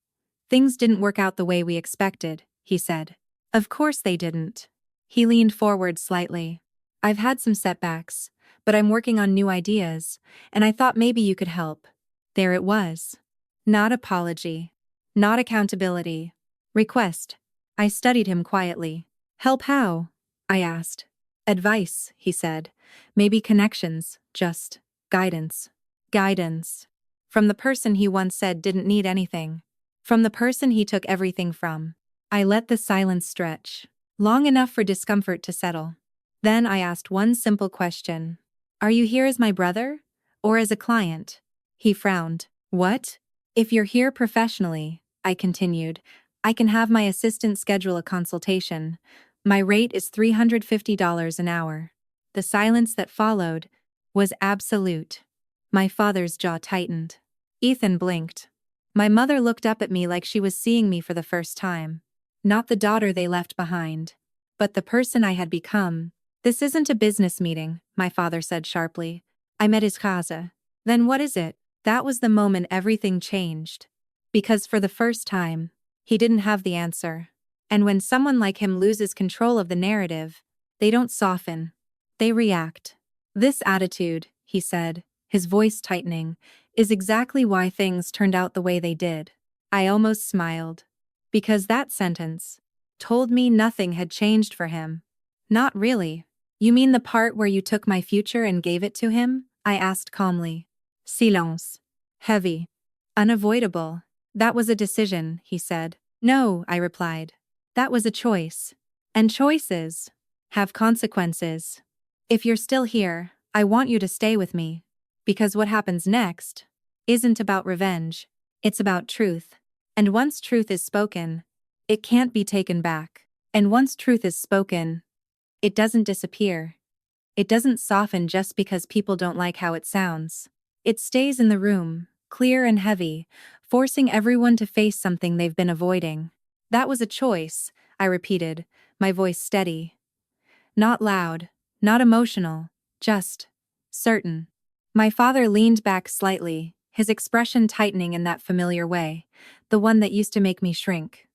Things didn't work out the way we expected," he said. Of course they didn't. He leaned forward slightly. "I've had some setbacks, but I'm working on new ideas, and I thought maybe you could help." There it was. Not apology. Not accountability. Request. I studied him quietly. "Help how?" I asked. "Advice," he said. "Maybe connections, just guidance." Guidance. From the person he once said didn't need anything. From the person he took everything from. I let the silence stretch. Long enough for discomfort to settle. Then I asked one simple question. "Are you here as my brother? Or as a client?" He frowned. "What?" "If you're here professionally," I continued, "I can have my assistant schedule a consultation. My rate is $350 an hour. The silence that followed was absolute. My father's jaw tightened. Ethan blinked. My mother looked up at me like she was seeing me for the first time. Not the daughter they left behind, but the person I had become. This isn't a business meeting, my father said sharply. I'm at his casa. Then what is it? That was the moment everything changed. Because for the first time, he didn't have the answer. And when someone like him loses control of the narrative, they don't soften. They react. This attitude, he said, his voice tightening, is exactly why things turned out the way they did. I almost smiled. Because that sentence told me nothing had changed for him. Not really. You mean the part where you took my future and gave it to him? I asked calmly. Silence. Heavy. Unavoidable. That was a decision, he said. No, I replied. That was a choice. And choices have consequences. If you're still here, I want you to stay with me. Because what happens next isn't about revenge. It's about truth. And once truth is spoken, it can't be taken back. And once truth is spoken, it doesn't disappear. It doesn't soften just because people don't like how it sounds. It stays in the room, clear and heavy, forcing everyone to face something they've been avoiding. That was a choice, I repeated, my voice steady. Not loud, not emotional, just certain. My father leaned back slightly, his expression tightening in that familiar way, the one that used to make me shrink.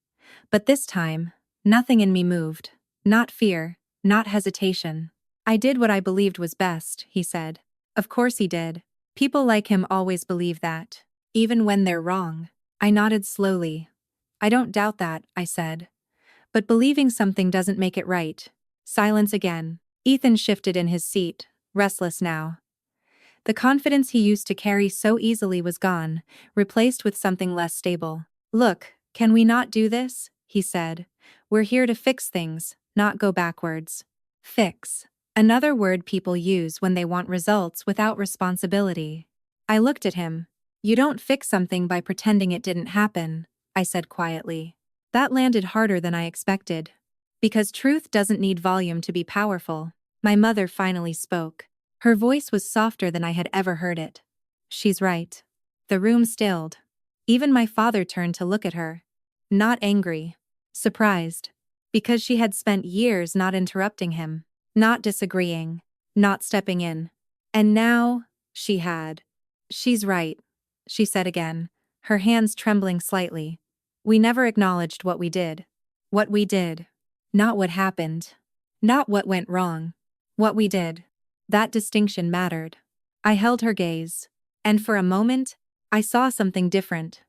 But this time, nothing in me moved. Not fear, not hesitation. I did what I believed was best, he said. Of course he did. People like him always believe that, even when they're wrong. I nodded slowly. I don't doubt that, I said. But believing something doesn't make it right. Silence again. Ethan shifted in his seat, restless now. The confidence he used to carry so easily was gone, replaced with something less stable. Look, can we not do this? He said. We're here to fix things, not go backwards. Fix. Another word people use when they want results without responsibility. I looked at him. You don't fix something by pretending it didn't happen, I said quietly. That landed harder than I expected. Because truth doesn't need volume to be powerful. My mother finally spoke. Her voice was softer than I had ever heard it. She's right. The room stilled. Even my father turned to look at her. Not angry. Surprised. Because she had spent years not interrupting him. Not disagreeing. Not stepping in. And now, she had. She's right, she said again, her hands trembling slightly. We never acknowledged what we did. What we did. Not what happened. Not what went wrong. What we did. That distinction mattered. I held her gaze. And for a moment, I saw something different.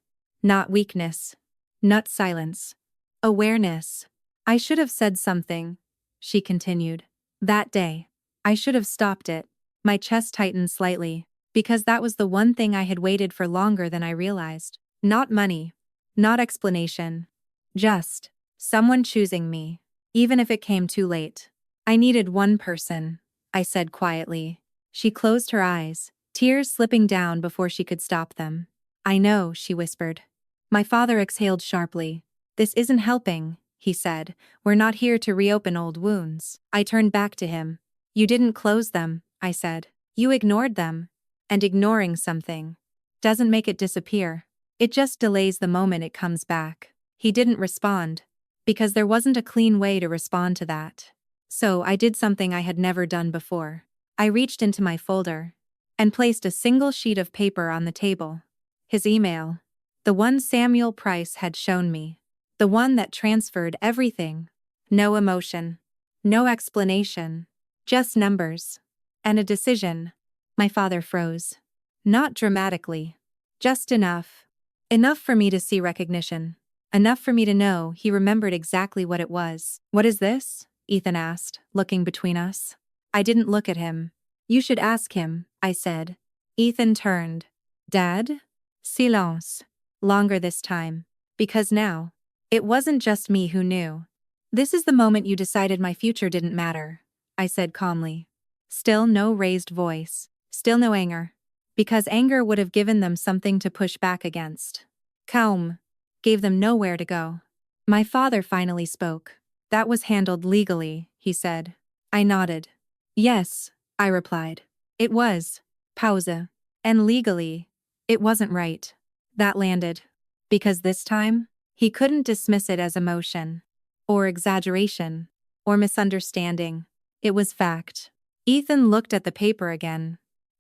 Not weakness. Not silence. Awareness. I should have said something, she continued. That day. I should have stopped it. My chest tightened slightly, because that was the one thing I had waited for longer than I realized. Not money. Not explanation. Just someone choosing me, even if it came too late. I needed one person, I said quietly. She closed her eyes, tears slipping down before she could stop them. I know, she whispered. My father exhaled sharply. This isn't helping, he said. We're not here to reopen old wounds. I turned back to him. You didn't close them, I said. You ignored them. And ignoring something doesn't make it disappear. It just delays the moment it comes back. He didn't respond, because there wasn't a clean way to respond to that. So I did something I had never done before. I reached into my folder and placed a single sheet of paper on the table. His email. The one Samuel Price had shown me. The one that transferred everything. No emotion. No explanation. Just numbers. And a decision. My father froze. Not dramatically. Just enough. Enough for me to see recognition. Enough for me to know he remembered exactly what it was. What is this? Ethan asked, looking between us. I didn't look at him. You should ask him, I said. Ethan turned. Dad? Silence. Longer this time. Because now, it wasn't just me who knew. This is the moment you decided my future didn't matter, I said calmly. Still no raised voice. Still no anger. Because anger would have given them something to push back against. Calm. Gave them nowhere to go. My father finally spoke. That was handled legally, he said. I nodded. Yes, I replied. It was. Pause. And legally, it wasn't right. That landed. Because this time, he couldn't dismiss it as emotion, or exaggeration, or misunderstanding. It was fact. Ethan looked at the paper again,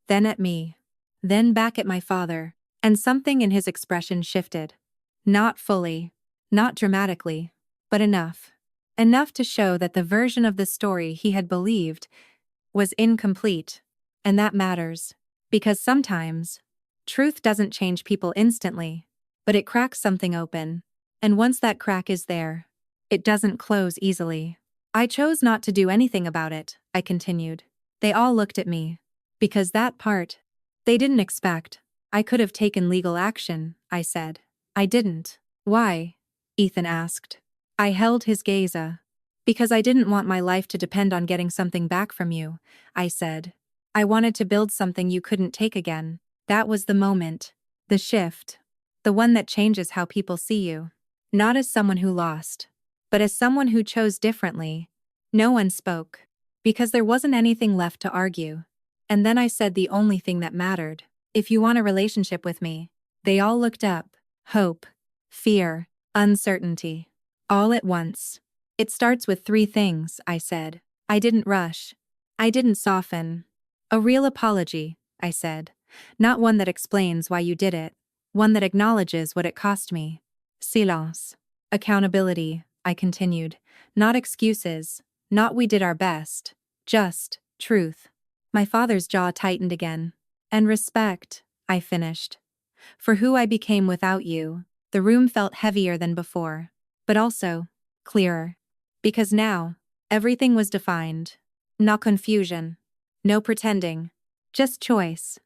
then at me, then back at my father, and something in his expression shifted. Not fully, not dramatically, but enough. Enough to show that the version of the story he had believed was incomplete. And that matters. Because sometimes, truth doesn't change people instantly, but it cracks something open. And once that crack is there, it doesn't close easily. I chose not to do anything about it, I continued. They all looked at me. Because that part, they didn't expect. I could have taken legal action, I said. I didn't. Why? Ethan asked. I held his gaze. Because I didn't want my life to depend on getting something back from you, I said. I wanted to build something you couldn't take again. That was the moment. The shift. The one that changes how people see you. Not as someone who lost, but as someone who chose differently. No one spoke. Because there wasn't anything left to argue. And then I said the only thing that mattered. If you want a relationship with me. They all looked up. Hope. Fear. Uncertainty. All at once. It starts with 3 things, I said. I didn't rush. I didn't soften. A real apology, I said. Not one that explains why you did it. One that acknowledges what it cost me. Silence. Accountability, I continued. Not excuses. Not we did our best. Just truth. My father's jaw tightened again. And respect, I finished. For who I became without you. The room felt heavier than before. But also, clearer. Because now, everything was defined. No confusion. No pretending. Just choice.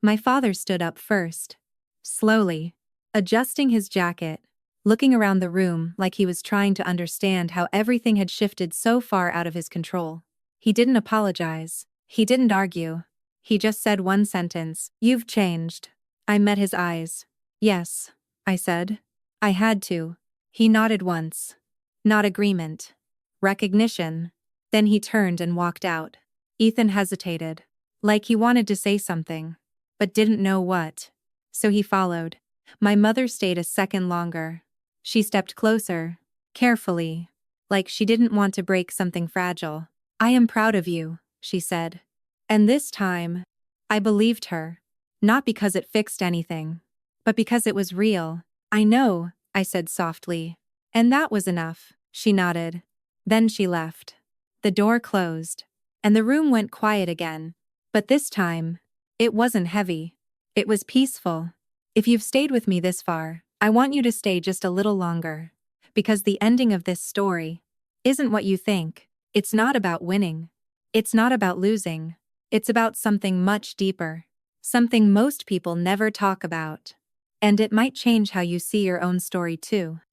My father stood up first. Slowly. Adjusting his jacket. Looking around the room like he was trying to understand how everything had shifted so far out of his control. He didn't apologize. He didn't argue. He just said one sentence. You've changed. I met his eyes. Yes, I said. I had to. He nodded once. Not agreement. Recognition. Then he turned and walked out. Ethan hesitated. Like he wanted to say something, but didn't know what. So he followed. My mother stayed a second longer. She stepped closer, carefully, like she didn't want to break something fragile. I am proud of you, she said. And this time, I believed her. Not because it fixed anything, but because it was real. I know, I said softly. And that was enough, she nodded. Then she left. The door closed, and the room went quiet again. But this time, it wasn't heavy. It was peaceful. If you've stayed with me this far, I want you to stay just a little longer. Because the ending of this story isn't what you think. It's not about winning. It's not about losing. It's about something much deeper. Something most people never talk about. And it might change how you see your own story too.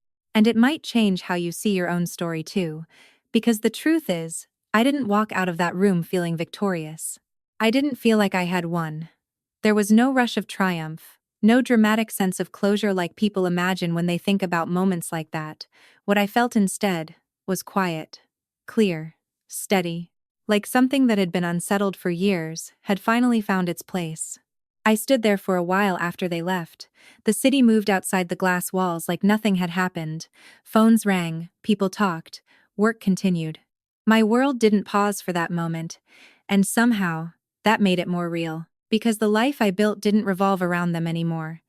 Because the truth is, I didn't walk out of that room feeling victorious. I didn't feel like I had won. There was no rush of triumph, no dramatic sense of closure like people imagine when they think about moments like that. What I felt instead was quiet, clear, steady, like something that had been unsettled for years had finally found its place. I stood there for a while after they left. The city moved outside the glass walls like nothing had happened. Phones rang, people talked, work continued. My world didn't pause for that moment, and somehow, that made it more real. Because the life I built didn't revolve around them anymore.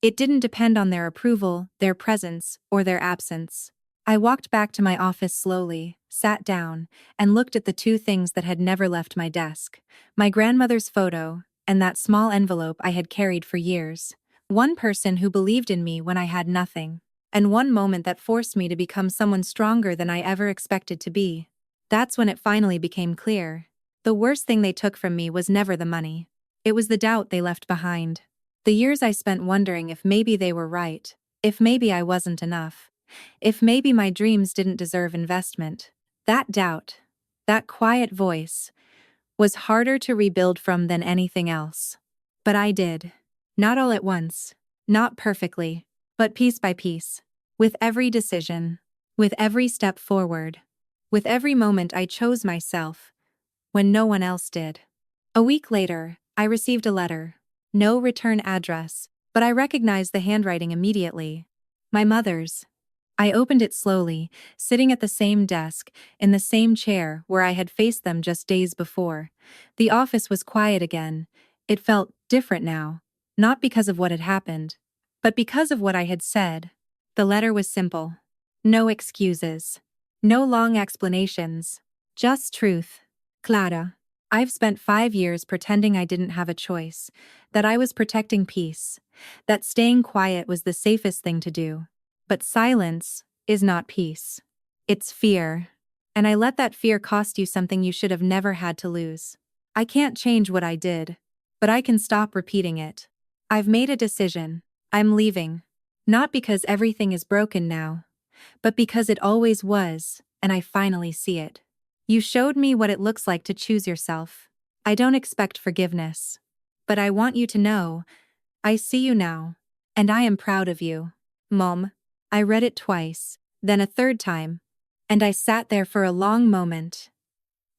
It didn't depend on their approval, their presence, or their absence. I walked back to my office slowly, sat down, and looked at the 2 things that had never left my desk. My grandmother's photo, and that small envelope I had carried for years. One person who believed in me when I had nothing. And one moment that forced me to become someone stronger than I ever expected to be. That's when it finally became clear. The worst thing they took from me was never the money. It was the doubt they left behind. The years I spent wondering if maybe they were right, if maybe I wasn't enough, if maybe my dreams didn't deserve investment. That doubt, that quiet voice, was harder to rebuild from than anything else. But I did. Not all at once, not perfectly, but piece by piece. With every decision, with every step forward, With every moment I chose myself, when no one else did. A week later, I received a letter. No return address, but I recognized the handwriting immediately. My mother's. I opened it slowly, sitting at the same desk, in the same chair where I had faced them just days before. The office was quiet again. It felt different now, not because of what had happened, but because of what I had said. The letter was simple. No excuses. No long explanations. Just truth. Clara, I've spent 5 years pretending I didn't have a choice, that I was protecting peace, that staying quiet was the safest thing to do. But silence is not peace. It's fear. And I let that fear cost you something you should have never had to lose. I can't change what I did, but I can stop repeating it. I've made a decision. I'm leaving. Not because everything is broken now, but because it always was, and I finally see it. You showed me what it looks like to choose yourself. I don't expect forgiveness. But I want you to know, I see you now, and I am proud of you. Mom. I read it twice, then a third time, and I sat there for a long moment,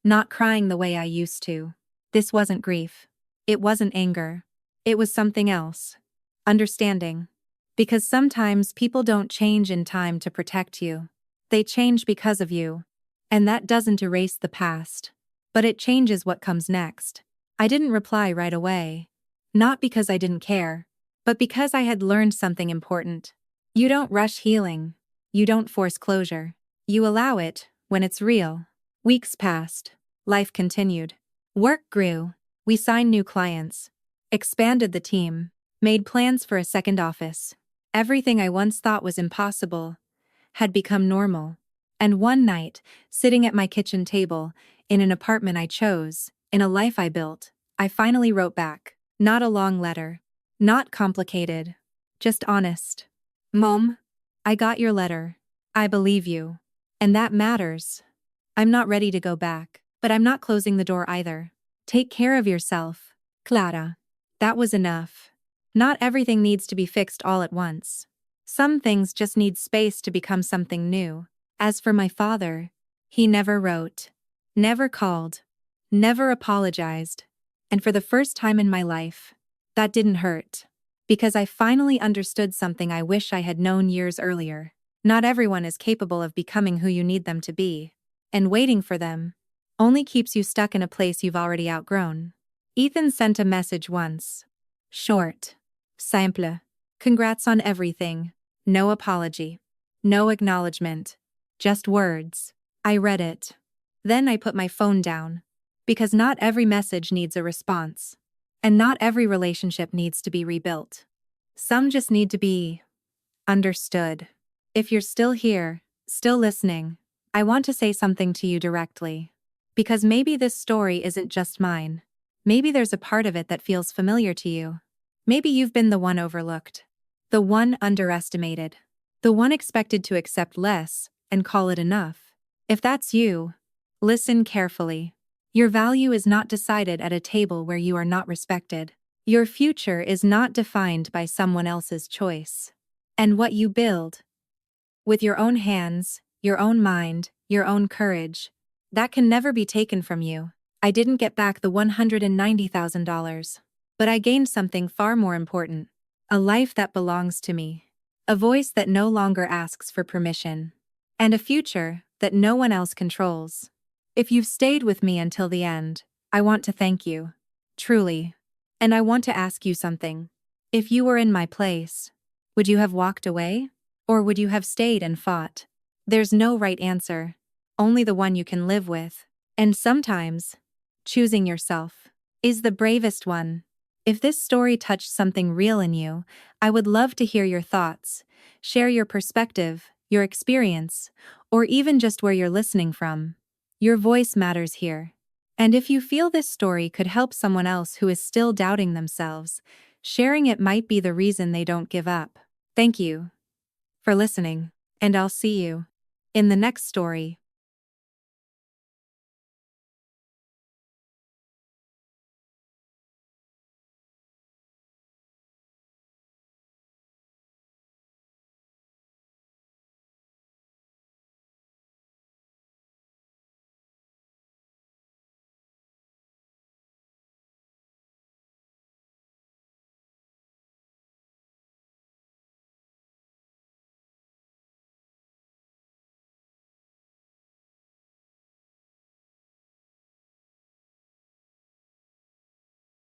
not crying the way I used to. This wasn't grief. It wasn't anger. It was something else. Understanding. Because sometimes people don't change in time to protect you. They change because of you. And that doesn't erase the past. But it changes what comes next. I didn't reply right away. Not because I didn't care, but because I had learned something important. You don't rush healing. You don't force closure. You allow it when it's real. Weeks passed. Life continued. Work grew. We signed new clients. Expanded the team. Made plans for a second office. Everything I once thought was impossible had become normal. And one night, sitting at my kitchen table, in an apartment I chose, in a life I built, I finally wrote back. Not a long letter. Not complicated. Just honest. Mom, I got your letter. I believe you. And that matters. I'm not ready to go back, but I'm not closing the door either. Take care of yourself, Clara. That was enough. Not everything needs to be fixed all at once. Some things just need space to become something new. As for my father, he never wrote, never called, never apologized. And for the first time in my life, that didn't hurt. Because I finally understood something I wish I had known years earlier. Not everyone is capable of becoming who you need them to be. And waiting for them only keeps you stuck in a place you've already outgrown. Ethan sent a message once. Short. Simple. Congrats on everything. No apology. No acknowledgement. Just words. I read it. Then I put my phone down. Because not every message needs a response. And not every relationship needs to be rebuilt. Some just need to be understood. If you're still here, still listening, I want to say something to you directly. Because maybe this story isn't just mine. Maybe there's a part of it that feels familiar to you. Maybe you've been the one overlooked. The one underestimated. The one expected to accept less and call it enough. If that's you, listen carefully. Your value is not decided at a table where you are not respected. Your future is not defined by someone else's choice. And what you build, with your own hands, your own mind, your own courage, that can never be taken from you. I didn't get back the $190,000, but I gained something far more important. A life that belongs to me. A voice that no longer asks for permission. And a future that no one else controls. If you've stayed with me until the end, I want to thank you. Truly. And I want to ask you something. If you were in my place, would you have walked away? Or would you have stayed and fought? There's no right answer. Only the one you can live with. And sometimes, choosing yourself is the bravest one. If this story touched something real in you, I would love to hear your thoughts. Share your perspective, your experience, or even just where you're listening from. Your voice matters here. And if you feel this story could help someone else who is still doubting themselves, sharing it might be the reason they don't give up. Thank you for listening, and I'll see you in the next story.